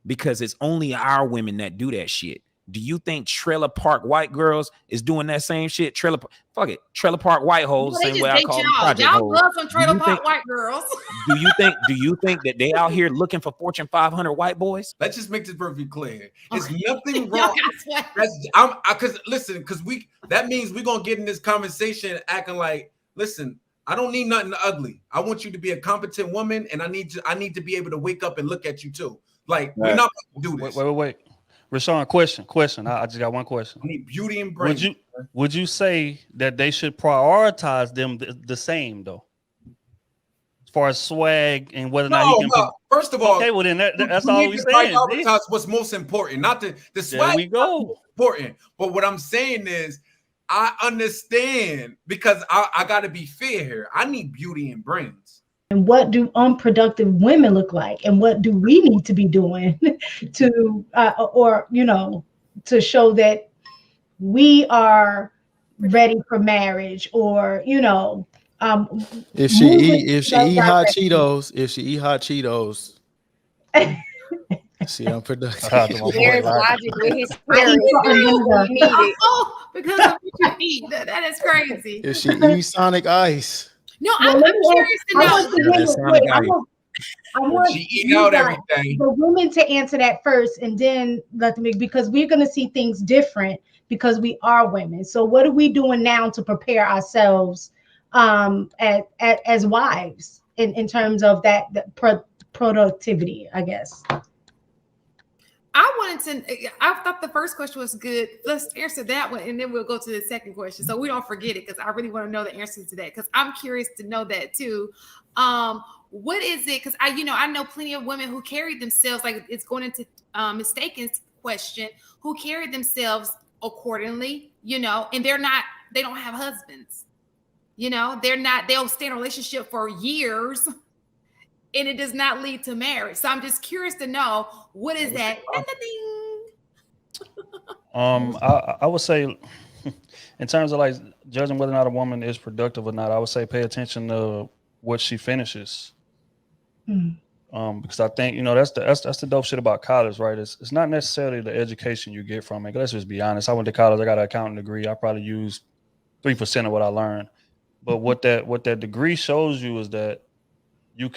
because it's only our women that do that shit. Do you think trailer park white girls is doing that same shit? Fuck it, trailer park white hoes, Well, the they same way just I date call them y'all. project Y'all hoes. love some Do trailer you park think? white girls. Do you think that they out here looking for Fortune 500 white boys? Let's just make this perfectly clear. It's Okay. nothing Y'all wrong. got That's because listen, because that means we're gonna get in this conversation acting like, listen, I don't need nothing ugly. I want you to be a competent woman, and I need to be able to wake up and look at you too. Like, we're not gonna do this. Wait. Rashawn, question. I just got one question. I need beauty and brains. Would you say that they should prioritize them the same though? As far as swag and whether or not he can. No. First of all, okay, well then that's you all need we to saying. prioritize what's most important, not the swag. There we go. Important, but what I'm saying is, I understand because I got to be fair here. I need beauty and brains. And what do unproductive women look like, and what do we need to be doing to, or to show that we are ready for marriage, or if she eat hot Cheetos, she unproductive. There's logic with his spirit. We need it. Oh, because of what you eat. That is crazy. If she eats Sonic Ice. No, I'm curious to know. I want she eat out every day. The women to answer that first, and then let them, because we're going to see things different because we are women. So what are we doing now to prepare ourselves as wives in terms of that productivity, I guess? I thought the first question was good. Let's answer that one, and then we'll go to the second question, so we don't forget it, because I really want to know the answer to that, because I'm curious to know that too. What is it? Because I know plenty of women who carried themselves, like it's going into Mistaken's question, who carried themselves accordingly, and they don't have husbands. They'll stay in a relationship for years, and it does not lead to marriage. So I'm just curious to know, what is that? I would say, in terms of like judging whether or not a woman is productive or not, I would say pay attention to what she finishes. Because I think that's the dope shit about college, right? It's not necessarily the education you get from it. Let's just be honest. I went to college. I got an accounting degree. I probably used 3% of what I learned. But what that degree shows you is that you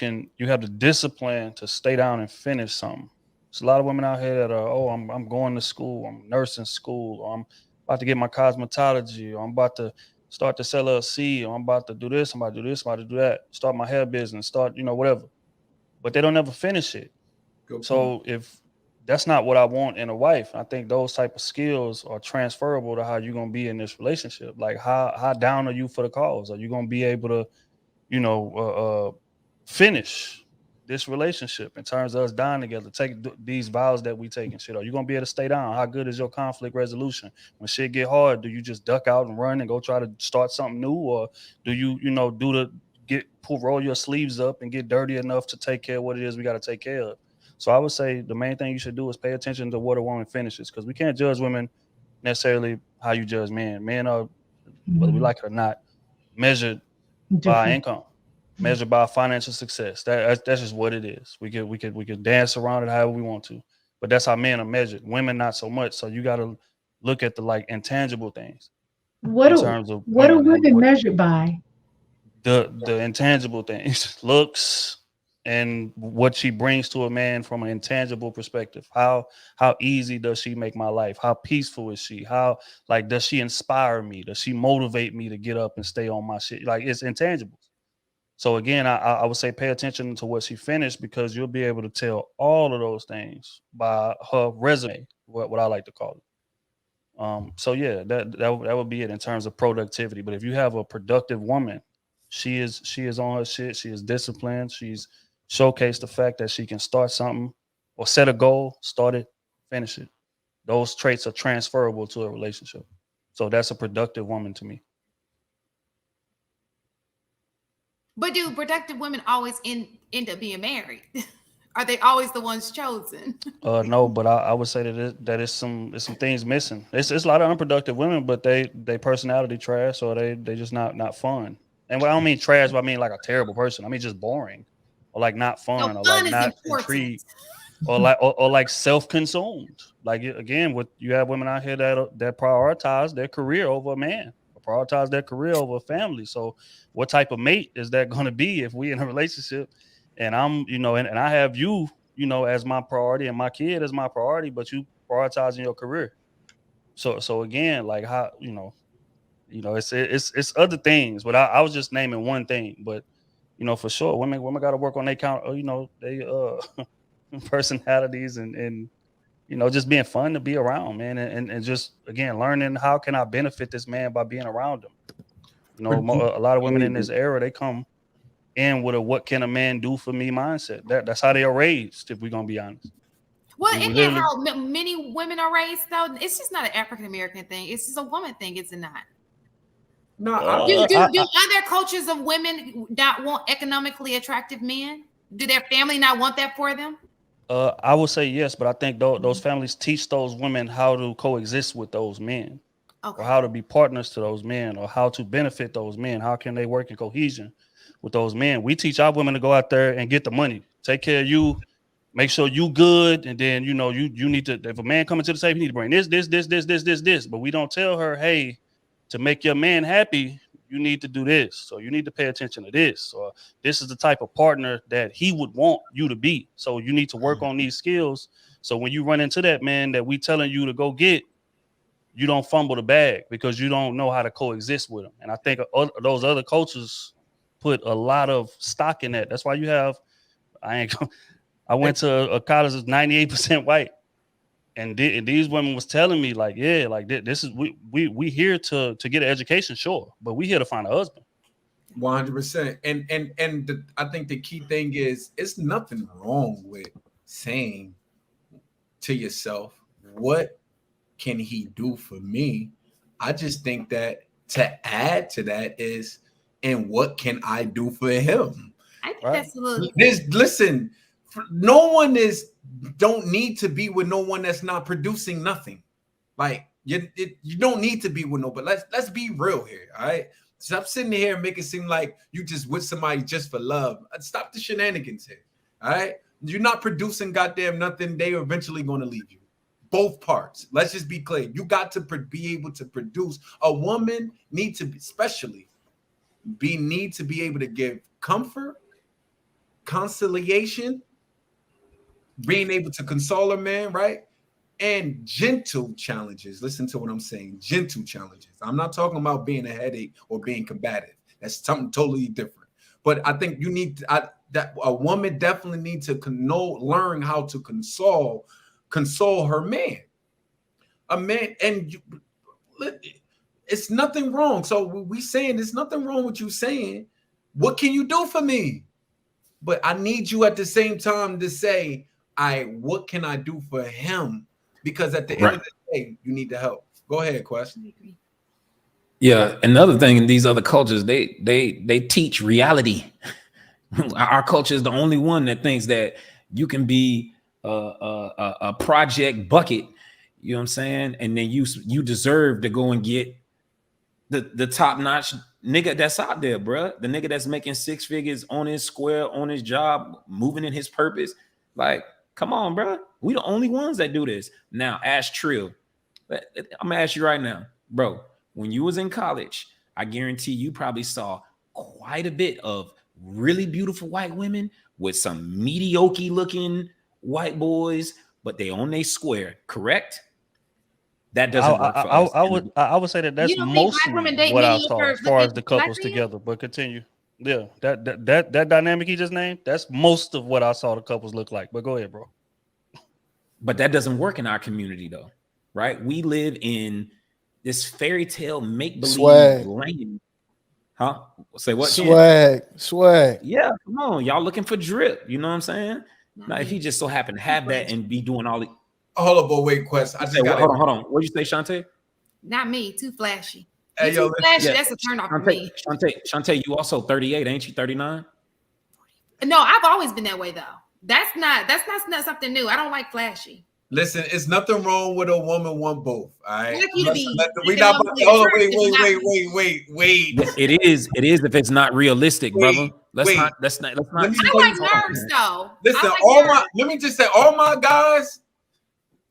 have the discipline to stay down and finish something. There's a lot of women out here that are, I'm going to school, I'm nursing school, or I'm about to get my cosmetology, or I'm about to start to sell LLC, or I'm about to do this, I'm about to do this, I'm about to do that, start my hair business, start, whatever. But they don't ever finish it. So if that's not what I want in a wife, I think those type of skills are transferable to how you're going to be in this relationship. Like how down are you for the cause? Are you going to be able to, finish this relationship in terms of us dying together, take these vows that we take and shit? Are you going to be able to stay down? How good is your conflict resolution? When shit get hard, do you just duck out and run and go try to start something new? Or do you, roll your sleeves up and get dirty enough to take care of what it is we got to take care of? So I would say the main thing you should do is pay attention to what a woman finishes, because we can't judge women necessarily how you judge men. Men are, whether we like it or not, measured by income, measured by financial success. That's just what it is. We could dance around it however we want to, but that's how men are measured. Women not so much. So you got to look at the intangible things. What are women measured by? The intangible things, looks, and what she brings to a man from an intangible perspective. How easy does she make my life? How peaceful is she? How does she inspire me? Does she motivate me to get up and stay on my shit? It's intangibles. So again, I would say pay attention to what she finished, because you'll be able to tell all of those things by her resume, what I like to call it. So yeah, that would be it in terms of productivity. But if you have a productive woman, she is on her shit. She is disciplined. She's showcased the fact that she can start something or set a goal, start it, finish it. Those traits are transferable to a relationship. So that's a productive woman to me. But do productive women always end up being married? Are they always the ones chosen? No, but I would say that it's some things missing. It's a lot of unproductive women, but they personality trash, or they just not fun. And what I don't mean trash, but I mean like a terrible person. I mean just boring, or not fun, So or fun is not important. intrigued. or like self-consumed. Like again, what you have women out here that prioritize their career over a man, prioritize their career over a family. So what type of mate is that going to be if we in a relationship and I'm, and I have you, as my priority and my kid as my priority, but you prioritizing your career. So again, like how, it's other things, but I was just naming one thing, but for sure, women got to work on their personalities and just being fun to be around, man, and just again learning how can I benefit this man by being around him. A lot of women in this era, they come in with a "what can a man do for me" mindset. That's how they are raised, if we're gonna be honest. Well, isn't that how many women are raised though? It's just not an African American thing. It's just a woman thing, is it not? No, do other cultures of women not want economically attractive men? Do their family not want that for them? I would say yes, but I think those families teach those women how to coexist with those men, or how to be partners to those men, or how to benefit those men. How can they work in cohesion with those men? We teach our women to go out there and get the money, take care of you, make sure you good, and then you need to. If a man coming to the table, you need to bring this. But we don't tell her, hey, to make your man happy, you need to do this. So you need to pay attention to this. Or this is the type of partner that he would want you to be. So you need to work on these skills. So when you run into that man that we telling you to go get, you don't fumble the bag because you don't know how to coexist with him. And I think those other cultures put a lot of stock in that. That's why you have, I went to a college that's 98% white. And these women was telling me like, yeah, like this is we here to get an education, sure, but we here to find a husband. 100%. And I think the key thing is it's nothing wrong with saying to yourself, what can he do for me? I just think that to add to that is, and what can I do for him? I think that's a little. Listen, no one don't need to be with no one that's not producing nothing. Like you don't need to be with nobody. Let's be real here. All right. Stop sitting here and make it seem like you just with somebody just for love. Stop the shenanigans here. All right. You're not producing goddamn nothing. They are eventually going to leave you. Both parts. Let's just be clear. You got to be able to produce. A woman need to be, especially need to be able to give comfort, conciliation, being able to console a man, right? And gentle challenges. Listen to what I'm saying. Gentle challenges. I'm not talking about being a headache or being combative. That's something totally different. But I think you need that a woman definitely needs to learn how to console her man. A man, and it's nothing wrong. So we saying there's nothing wrong with you saying, what can you do for me? But I need you at the same time to say, what can I do for him? Because at the end of the day, you need the help. Go ahead, question. Yeah, another thing in these other cultures, they teach reality. Our culture is the only one that thinks that you can be a project bucket. You know what I'm saying? And then you deserve to go and get the top notch nigga that's out there, bro. The nigga that's making 6 figures on his square, on his job, moving in his purpose. Like, come on, bro. We the only ones that do this. Now, ask Trill. I'm gonna ask you right now, bro. When you was in college, I guarantee you probably saw quite a bit of really beautiful white women with some mediocre looking white boys, but they on their square, correct? That doesn't work for us. I would say that's mostly what I saw as far as the couples together. But continue. Yeah, that dynamic he just named, that's most of what I saw the couples look like. But go ahead, bro. But that doesn't work in our community, though, right? We live in this fairy tale make-believe lane. Huh? Say what? Swag. Yeah, come on. Y'all looking for drip. You know what I'm saying? Now, if he just so happened to have that and be doing all the... Hold up, wait, Quest. I just got hold on. What'd you say, Shantae? Not me. Too flashy. Hey, too flashy. That's a turn off for me. Shantae, you also 38, ain't you? 39? No, I've always been that way though. That's not something new. I don't like flashy. Listen, it's nothing wrong with a woman want both. All right. I'd like you to be. We not about to, hold on, wait. Yeah, it is if it's not realistic, brother. Let's not. I like nerves though. Listen, like let me just say, all my guys,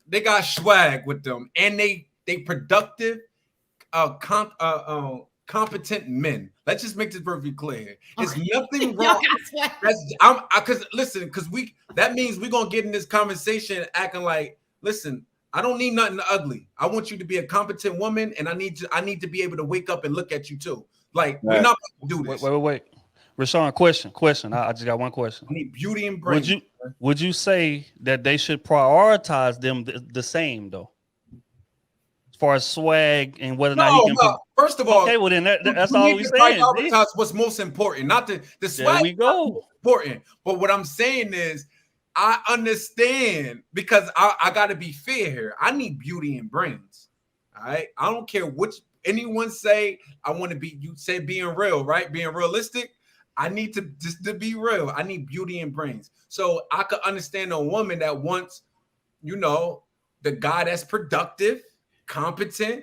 they got swag with them, and they productive, competent men. Let's just make this perfectly clear. There's nothing wrong. Because that means we're gonna get in this conversation acting like, listen, I don't need nothing ugly. I want you to be a competent woman, and I need to be able to wake up and look at you too. Like, we're not gonna do this. Wait. Rashawn, question. I just got one question. I need beauty and brain. Would you say that they should prioritize them the same though? As far as swag and whether or not he can. First of all, okay, well then that's all we're saying. Prioritize what's most important, not the swag. There we go. Important, but what I'm saying is, I understand because I got to be fair here. I need beauty and brains. All right, I don't care which anyone say. I want to be. You say being real, right? Being realistic. I need to just to be real. I need beauty and brains. So I could understand a woman that wants, the guy that's productive, competent,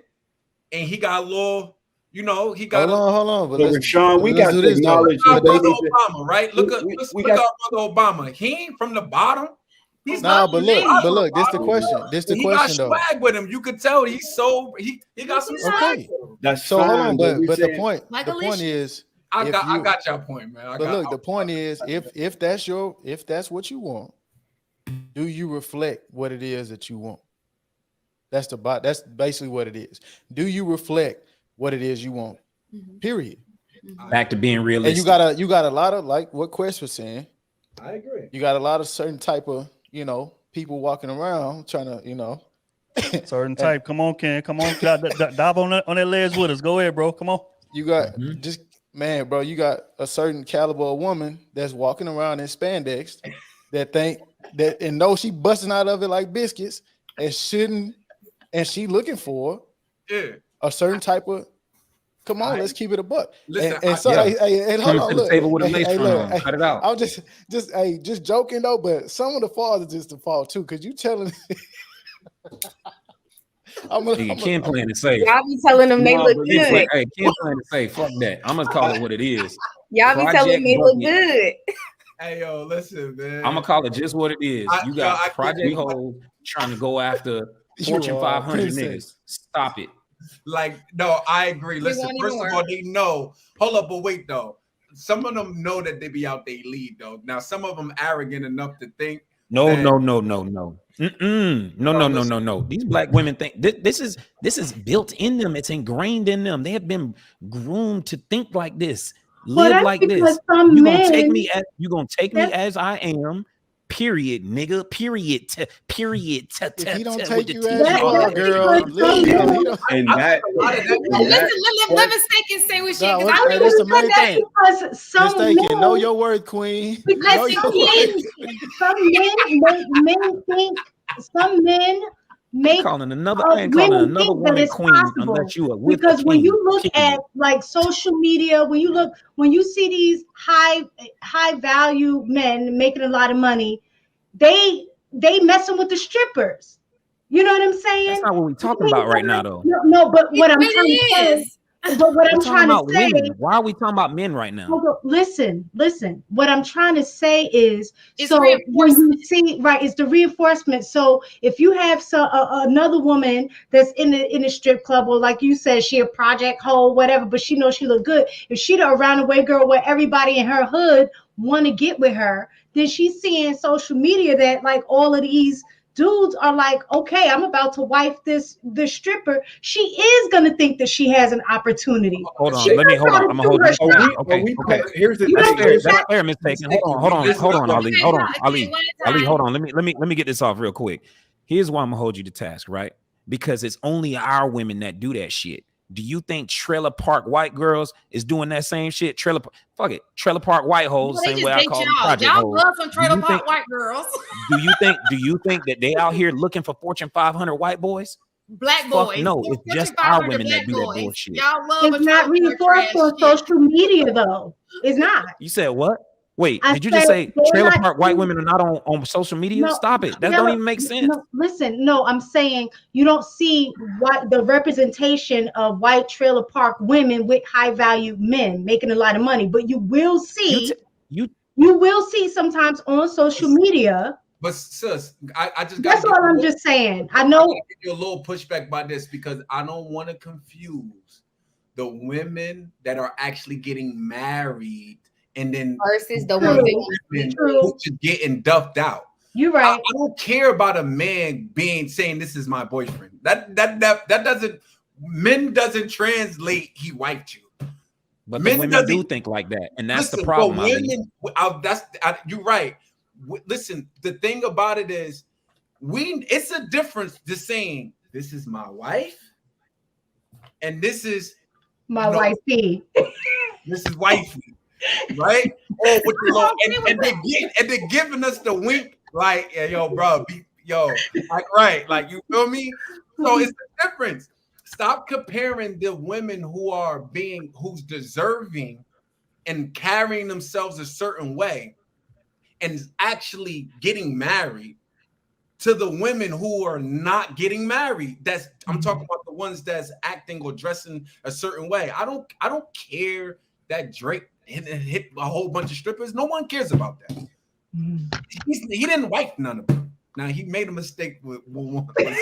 and he got a little, he got. Hold on. But Rashawn, we got to acknowledge Obama, right? Look at Brother Obama. He ain't from the bottom. He's but look. This the question. He got swag with him. You could tell he got some swag. Okay. That's so hold on, but the point is. I got your point, man. The point is, if that's what you want, do you reflect what it is that you want? That's basically what it is. Do you reflect what it is you want? Period. Back to being realistic. And you got a lot of, like what Quest was saying. I agree. You got a lot of certain type of people walking around trying to certain type. Come on, Ken. Come on, dive on that ledge with us. Go ahead, bro. Come on. You got Man, bro, you got a certain caliber of woman that's walking around in spandex that think that and know she busting out of it like biscuits and she looking for a certain type of. Come on, let's keep it a buck. Listen, hey, hold on, look. Table with a lace front. Cut it out. I'm just joking though, but some of the falls are just the fall too, because you telling. Ken playing it safe. Y'all be telling them they look good. Hey, Ken playing it safe. Fuck that. I'm gonna call it what it is. Y'all be telling them they look good. Hey, yo, listen, man. I'm gonna call it just what it is. You got Project Hoes trying to go after Fortune 500 niggas. Stop it. Like, no, I agree. Listen, first of all, they know. Hold up, but wait though. Some of them know that they be out they lead though. Now, some of them arrogant enough to think. No. These black women think this is built in them. It's ingrained in them. They have been groomed to think like this, live like this. You gonna take me as I am. Period, nigga. Period. He don't take you as you are, girl. And that. Listen, let Mistaken say what she. That's the main thing. Because some Mistaken, know your word, queen. Because some men make calling another. I ain't calling another woman queen unless you are with. Because when you look at like social media, when you see these high value men making a lot of money, they messing with the strippers. You know what I'm saying? That's not what we're talking about right now, though. No, but what I'm trying to say. But what I'm trying to say, why are we talking about men right now? Listen. What I'm trying to say is, so when you see, right, it's the reinforcement. So if you have another woman that's in the strip club, or like you said, she a project hoe, whatever, but she knows she look good. If she the around the way girl where everybody in her hood want to get with her, then she's seeing social media that like all of these dudes are like, okay, I'm about to wife this stripper. She is gonna think that she has an opportunity. Hold on. I'm gonna hold you. Okay. Here's the thing. That's fair, Mistaken. Hold on, Ali. Hold on. Let me get this off real quick. Here's why I'm gonna hold you to task, right? Because it's only our women that do that shit. Do you think trailer park white girls is doing that same shit? Trailer park white hoes, same way I call them project hoes. Y'all love some trailer park white girls. Do you think that they out here looking for Fortune 500 white boys? Black boys. Fuck no, it's just our women that do that bullshit. Y'all love it's not reinforced on social media though. It's not. You said what? Wait, I did you just say said they're trailer not park white in- women are not on social media? No, Stop it. That no, don't even make sense. No, listen, no, I'm saying you don't see what the representation of white trailer park women with high value men making a lot of money, but you will see, You you will see sometimes on social media. But sis, I just got. That's all I'm just saying. I know. I gotta give you a little pushback by this because I don't want to confuse the women that are actually getting married and then versus the True. women who just getting duffed out. You're right. I don't care about a man saying this is my boyfriend. That doesn't doesn't translate he wiped you. but Men the women doesn't- do think like that, and that's Listen, the problem. but women, you're right. Listen, the thing about it is, it's a difference to saying this is my wife, and this is My wifey. This is wifey, right? Oh, with the little, and they're giving us the wink, like, yeah, yo, bro, like, right, like, you feel me? So it's the difference. Stop comparing the women who's deserving and carrying themselves a certain way and actually getting married to the women who are not getting married. I'm talking about the ones that's acting or dressing a certain way. I don't care that Drake hit a whole bunch of strippers. No one cares about that. He didn't wipe none of them. Now he made a mistake with one. So this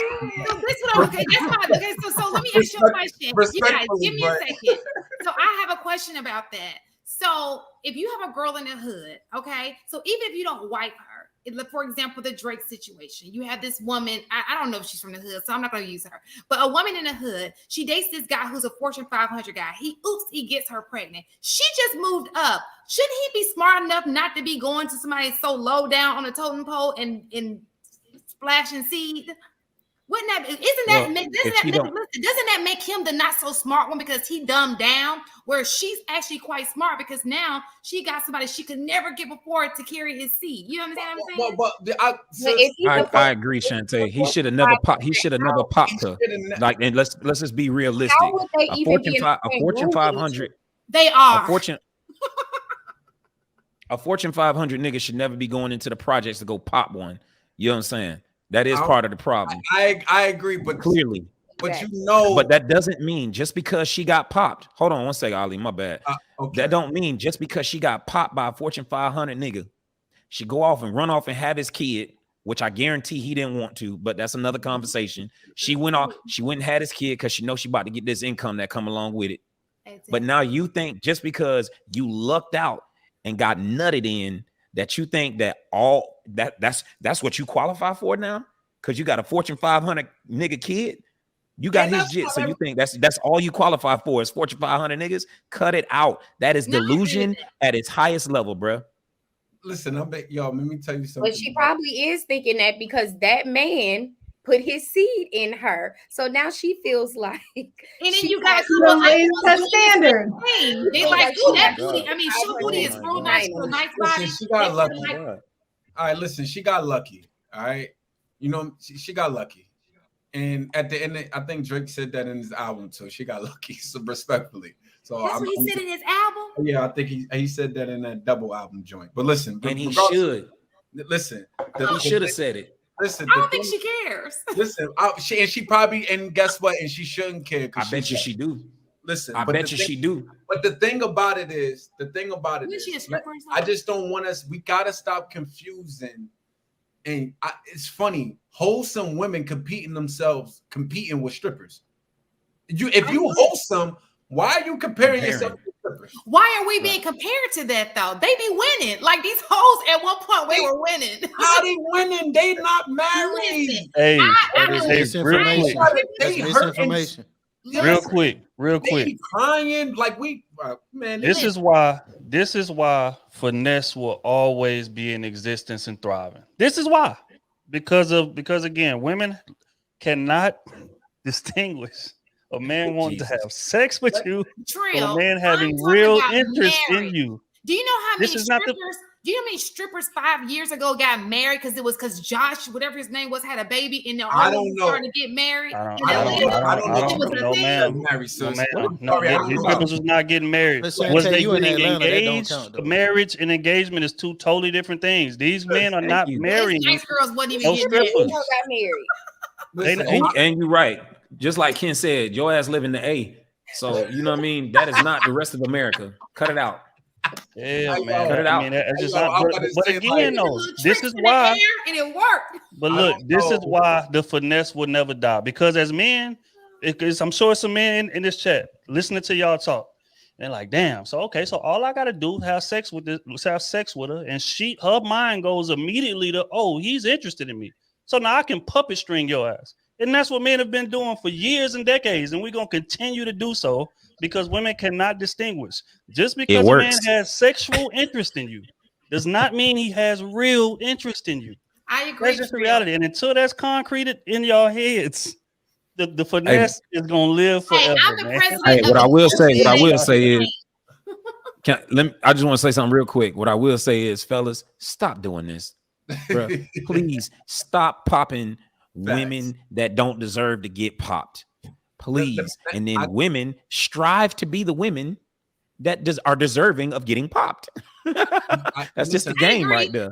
what okay, that's fine. Okay, so let me ask you a question. You guys, give me a second. So I have a question about that. So if you have a girl in the hood, okay, so even if you don't wipe her, for example, the Drake situation, you have this woman, I don't know if she's from the hood, so I'm not going to use her, but a woman in the hood, she dates this guy who's a Fortune 500 guy. He gets her pregnant. She just moved up. Shouldn't he be smart enough not to be going to somebody so low down on the totem pole and splashing seed? Wouldn't that doesn't that make him the not so smart one because he dumbed down, where she's actually quite smart because now she got somebody she could never get before to carry his seed. You understand what I'm saying? I agree, Shantae. He should have never popped. He should have never popped her. Like, and let's just be realistic. How would they even be a Fortune 500. They are a Fortune 500 nigga should never be going into the projects to go pop one. You know what I'm saying? That is part of the problem. I agree, but clearly. But but that doesn't mean just because she got popped. Hold on one second, Ali. My bad. Okay. That don't mean just because she got popped by a Fortune 500 nigga, she go off and run off and have his kid, which I guarantee he didn't want to, but that's another conversation. She went and had his kid because she knows she about to get this income that come along with it. Exactly. But now you think just because you lucked out and got nutted in, that you think that that's what you qualify for now? Because you got a Fortune 500 nigga kid, you got his jit, so you think that's all you qualify for is Fortune 500 niggas? Cut it out. That is delusion at its highest level, bro. Listen, let me tell you something. But she probably is thinking that because that man put his seed in her, so now she feels like. And then you got to raise the standard. They like, oh, that booty. I mean, she booty is real nice, real nice body. She got lucky. All right, listen, she got lucky. All right, you know, she got lucky. And at the end, I think Drake said that in his album too. She got lucky, so respectfully. So that's what he said in his album. Yeah, I think he said that in that double album joint. But listen, and he should listen. He should have said it. Listen, I don't think she cares. Listen, she probably, and guess what? And she shouldn't care. I bet you she do. Listen, I bet you she do. But the thing about it is, I just don't want us. We gotta stop confusing. And it's funny, wholesome women competing with strippers. If you wholesome, why are you comparing yourself to strippers? Why are we being compared to that though? They be winning. Like these hoes at one point they were winning. How they winning? They not married. Hey, that's misinformation. That's misinformation. Real quick. They crying like man. This is why finesse will always be in existence and thriving. This is why, because again, women cannot distinguish a man wanting to have sex with you from a man having real interest in you. Do you know how many strippers? Do you know how many strippers 5 years ago got married because Josh, whatever his name was, had a baby and they're I all don't know. starting to get married? I don't know. No, ma'am. Married, No, sis. ma'am. No, Sorry, I don't these know. strippers was not getting married. Listen, Was tell they you in getting Atlanta, that don't engaged? count, though. Marriage and engagement is two totally different things. These men are Thank not you. marrying. These nice girls wasn't even No getting strippers. married. Who got married? Listen, And you're right. Just like Ken said, your ass live in the A. So you know what I mean? That is not the rest of America. Cut it out. Yeah, Hey, man. cut it I out. mean, that's just Hey, yo, not. I'm But, gonna but say, again, like, though, Little this tricks is in the why. air and it worked. But I look, don't this is know. why the finesse will never die. Because as men, because I'm sure some men in this chat listening to y'all talk, and like, damn. So okay, so all I gotta do is have sex with her, and her mind goes immediately to, oh, he's interested in me. So now I can puppet string your ass. And that's what men have been doing for years and decades, and we're gonna continue to do so because women cannot distinguish. Just because a man works. has sexual interest in you does not mean he has real interest in you. I agree. That's just the reality. And until that's concreted in your heads, the finesse is gonna live Hey, forever, I'm the man. president Hey, of what the I will Women's say Day. is, I just want to say something real quick. What I will say is, fellas, stop doing this. Bruh. Please stop popping women that don't deserve to get popped. Please. And then women strive to be the women that are deserving of getting popped. That's just the game right there.